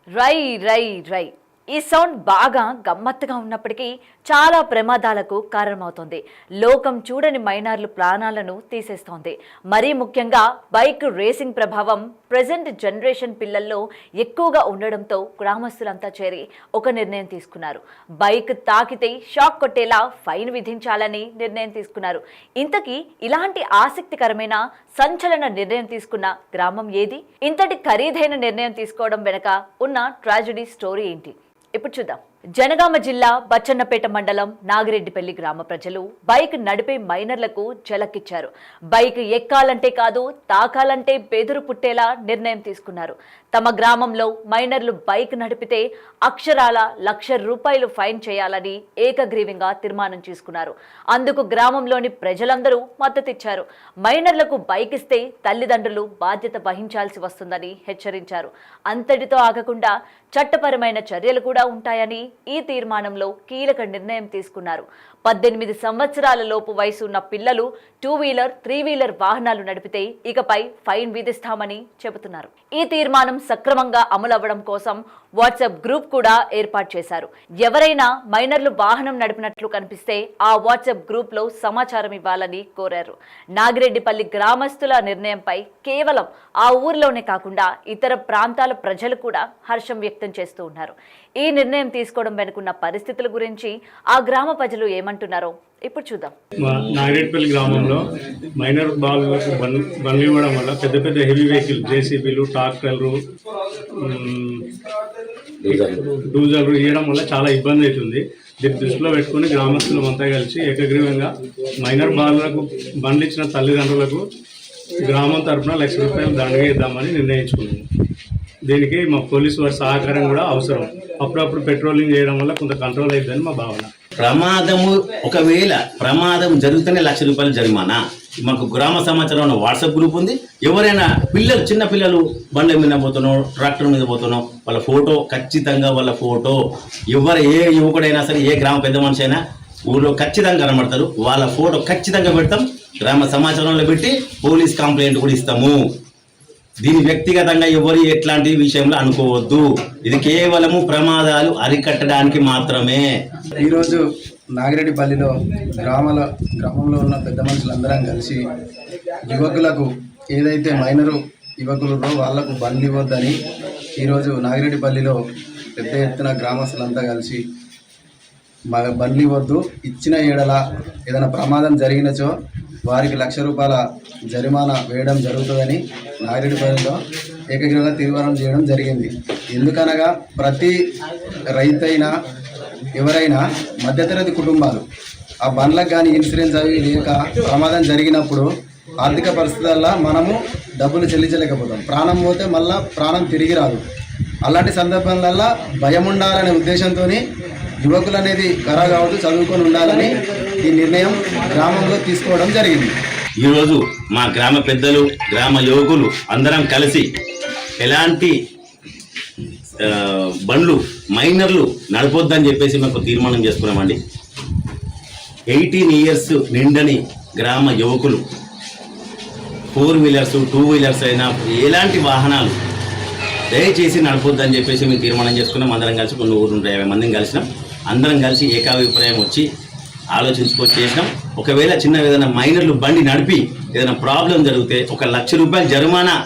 రై రై రై ఈ సౌండ్ బాగా గమ్మత్తుగా ఉన్నప్పటికీ చాలా ప్రమాదాలకు కారణమవుతోంది. లోకం చూడని మైనర్లు ప్రాణాలను తీసేస్తోంది. మరీ ముఖ్యంగా బైక్ రేసింగ్ ప్రభావం ప్రెజెంట్ జనరేషన్ పిల్లల్లో ఎక్కువగా ఉండడంతో గ్రామస్తులంతా చేరి ఒక నిర్ణయం తీసుకున్నారు. బైక్ తాకితే షాక్ కొట్టేలా ఫైన్ విధించాలని నిర్ణయం తీసుకున్నారు. ఇంతకీ ఇలాంటి ఆసక్తికరమైన సంచలన నిర్ణయం తీసుకున్న గ్రామం ఏది? ఇంతటి ఖరీదైన నిర్ణయం తీసుకోవడం వెనక ఉన్న ట్రాజెడీ స్టోరీ ఏంటి? ఇప్పుడు చూద్దాం. జనగామ జిల్లా బచ్చన్నపేట మండలం నాగిరెడ్డిపల్లి గ్రామ ప్రజలు బైక్ నడిపే మైనర్లకు జలకిచ్చారు. బైక్ ఎక్కాలంటే కాదు, తాకాలంటే బెదురు పుట్టేలా నిర్ణయం తీసుకున్నారు. తమ గ్రామంలో మైనర్లు బైక్ నడిపితే అక్షరాల ₹1,00,000 ఫైన్ చేయాలని ఏకగ్రీవంగా తీర్మానం చేసుకున్నారు. అందుకు గ్రామంలోని ప్రజలందరూ మద్దతిచ్చారు. మైనర్లకు బైక్ ఇస్తే తల్లిదండ్రులు బాధ్యత వహించాల్సి వస్తుందని హెచ్చరించారు. అంతటితో ఆగకుండా చట్టపరమైన చర్యలు కూడా ఉంటాయని ఈ తీర్మానంలో కీలక నిర్ణయం తీసుకున్నారు. 18 సంవత్సరాల లోపు వయసు ఉన్న పిల్లలు 2 వీలర్ 3 వీలర్ వాహనాలు నడిపితే ఇకపై ఫైన్ విధిస్తామని చెబుతున్నారు. ఈ తీర్మానం సక్రమంగా అమలవ్వడం కోసం వాట్సాప్ గ్రూప్ కూడా ఏర్పాటు చేశారు. ఎవరైనా మైనర్లు వాహనం నడిపినట్లు కనిపిస్తే ఆ వాట్సాప్ గ్రూప్ లో సమాచారం ఇవ్వాలని కోరారు. నాగిరెడ్డిపల్లి గ్రామస్తుల నిర్ణయంపై కేవలం ఆ ఊర్లోనే కాకుండా ఇతర ప్రాంతాల ప్రజలు కూడా హర్షం వ్యక్తం చేస్తూ ఉన్నారు. ఈ నిర్ణయం తీసుకోవడం వెనుకున్న పరిస్థితుల గురించి ఆ గ్రామ ప్రజలు ఏమంటున్నారో ఇప్పుడు చూద్దాం. నాగిరెడ్డిపల్లి గ్రామంలో మైనర్ బాలులకు బండ్లు ఇవ్వడం వల్ల పెద్ద పెద్ద హెవీ వెహికల్ జేసీబీలు, ట్రాక్టర్లు, డూజర్లు ఇవ్వడం వల్ల చాలా ఇబ్బంది అవుతుంది. దీన్ని దృష్టిలో పెట్టుకుని గ్రామస్తులు అంతా కలిసి ఏకగ్రీవంగా మైనర్ బాలులకు బండ్లు ఇచ్చిన తల్లిదండ్రులకు గ్రామం తరఫున ₹1,00,000 దండగా ఇద్దామని నిర్ణయించుకున్నాము. దీనికి మా పోలీసు వారి సహకారం కూడా అవసరం. అప్పుడప్పుడు పెట్రోలింగ్ చేయడం వల్ల కొంత కంట్రోల్ అవుతుందని మా భావన. ఒకవేళ ప్రమాదం జరిగితేనే ₹1,00,000 జరిమానా. మాకు గ్రామ సమాచారం వాట్సాప్ గ్రూప్ ఉంది. ఎవరైనా పిల్లలు, చిన్న పిల్లలు బండ్ల మీద పోతున్నాం, ట్రాక్టర్ మీద పోతున్నాం, వాళ్ళ ఫోటో ఖచ్చితంగా, వాళ్ళ ఫోటో ఏ యువకుడైనా సరే, ఏ గ్రామ పెద్ద మనిషి అయినా ఊళ్ళో ఖచ్చితంగా కనబడతారు. వాళ్ళ ఫోటో ఖచ్చితంగా పెడతాం. గ్రామ సమాచారంలో పెట్టి పోలీస్ కంప్లైంట్ కూడా ఇస్తాము. దీని వ్యక్తిగతంగా ఎవరు ఎట్లాంటి విషయంలో అనుకోవద్దు. ఇది కేవలము ప్రమాదాలు అరికట్టడానికి మాత్రమే. ఈరోజు నాగిరెడ్డిపల్లిలో గ్రామంలో ఉన్న పెద్ద మనుషులందరం కలిసి యువకులకు ఏదైతే మైనరు యువకులు వాళ్లకు బండ్లు ఇవ్వద్దని ఈరోజు నాగిరెడ్డిపల్లిలో పెద్ద ఎత్తున గ్రామస్తులంతా కలిసి బండ్లు ఇవ్వద్దు, ఇచ్చిన ఏడల ఏదైనా ప్రమాదం జరిగినచో వారికి ₹1,00,000 జరిమానా వేయడం జరుగుతుందని నాగిరెడ్డిపల్లిలో ఏకగ్రీవంగా తీర్మానం చేయడం జరిగింది. ఎందుకనగా ప్రతి రైతైనా ఎవరైనా మధ్యతరగతి కుటుంబాలు ఆ బండ్లకు కానీ ఇన్సూరెన్స్ అవి లేక ప్రమాదం జరిగినప్పుడు ఆర్థిక పరిస్థితుల్లో మనము డబ్బులు చెల్లించలేకపోతాం. ప్రాణం పోతే మళ్ళీ ప్రాణం తిరిగి రాదు. అలాంటి సందర్భాలల్లో భయం ఉండాలనే ఉద్దేశంతో యువకులు అనేది కరా కావద్దు, చదువుకొని ఉండాలని ఈ నిర్ణయం గ్రామంలో తీసుకోవడం జరిగింది. ఈరోజు మా గ్రామ పెద్దలు, గ్రామ యువకులు అందరం కలిసి ఎలాంటి బండ్లు మైనర్లు నడపొద్దని చెప్పేసి మాకు తీర్మానం చేసుకున్నామండి. 18 years నిండని గ్రామ యువకులు 4 వీలర్స్ 2 వీలర్స్ అయినా ఎలాంటి వాహనాలు దయచేసి నడపొద్దని చెప్పేసి మేము తీర్మానం చేసుకున్నాం. అందరం కలిసి 150 మందిని కలిసినాం. అందరం కలిసి ఏకాభిప్రాయం వచ్చి ఆలోచించుకొని చేసినాం. ఒకవేళ చిన్న ఏదైనా మైనర్లు బండి నడిపి ఏదైనా ప్రాబ్లం జరిగితే ₹1,00,000 జరిమానా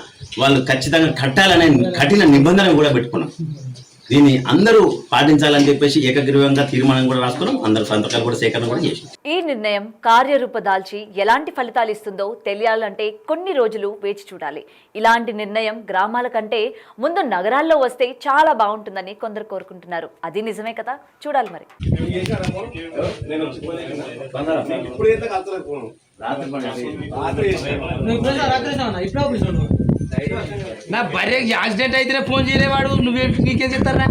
వాళ్ళు ఖచ్చితంగా కట్టాలనే కఠిన నిబంధన కూడా పెట్టుకున్నాం. దీన్ని అందరూ పాటించాలని చెప్పేసి ఏకగ్రీవంగా తీర్మానం కూడా రాసుకున్నాం. అందరూ సంతకాలు కూడా సేకరణ కూడా చేసినాం. ఈ నిర్ణయం కార్యరూప దాల్చి ఎలాంటి ఫలితాలు ఇస్తుందో తెలియాలంటే కొన్ని రోజులు వేచి చూడాలి. ఇలాంటి నిర్ణయం గ్రామాల కంటే ముందు నగరాల్లో వస్తే చాలా బాగుంటుందని కొందరు కోరుకుంటున్నారు. అది నిజమే కదా, చూడాలి మరి. నా భార్యకి యాక్సిడెంట్ అయితే ఫోన్ చేయలేవాడు, నీకేం చెప్తారా?